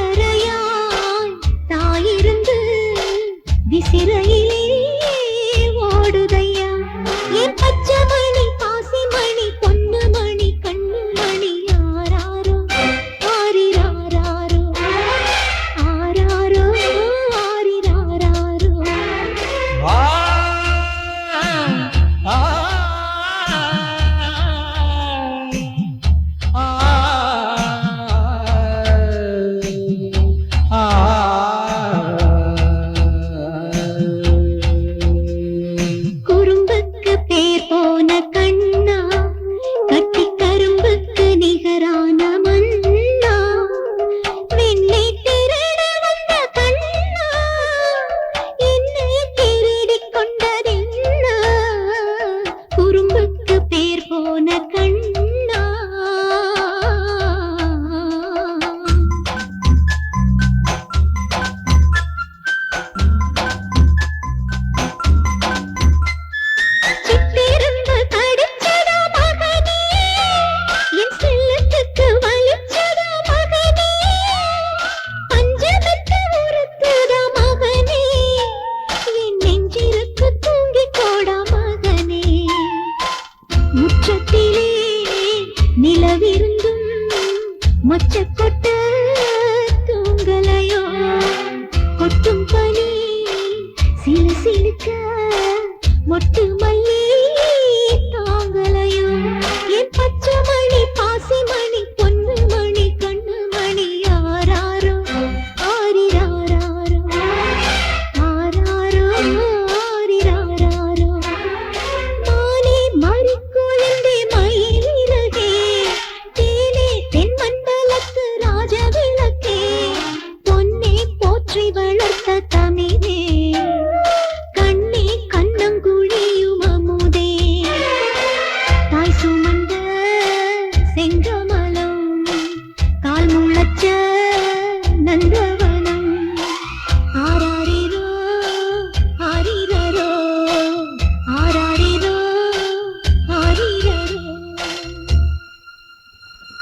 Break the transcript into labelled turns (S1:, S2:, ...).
S1: அக்கறையாய் தாயிருந்து விசிறையிலே ஓடுதையா என் பச்சை மணி பாசி மணி பொண்ணு மணி கண்ணு மணி ஆராரோ ஆரிராரோ ஆராரோ ஆரிராரோ குறும்புக்கு பேர் போன கண்ணா கட்டி கரும்புக்கு நிகரான மண்ணா வெண்ணை திருட வந்த கண்ணா என்னை திருடிக் கொண்டதென்ன குறும்புக்கு பேர் போன கண்ணா சிட்டிருந்து கடிச்சதா மகனே என் செல்லத்துக்கு வலிச்சதா மகனே பஞ்சமெத்து உறுத்துதா மகனே என் நெஞ்சிருக்கு தூங்கிக் கோடா மகனே முற்றத்திலே நிலவிருந்தும் மொச்சக் கொட்ட தூங்கலையோ கொட்டும் பனி சிலு சிலுக்க மொட்டு மல்லி தாங்கலையோ என் பச்சை மணி பாசி மணி பொண்ணு மணி கண்ணு மணி ஆராரோ ஆரிராரோ ஆராரோ ஆரிராரோ மானே மறிக்குழந்தே மயிலிறகே தேனே தென்மண்டலத்து ராஜவிளக்கே பொன்னே போற்றி வளர்த்த தமிழே கண்ணே கண்ணங்குழியும் அமுதே தாய் சுமந்த செங்கமலம் கால் முளைச்ச நந்த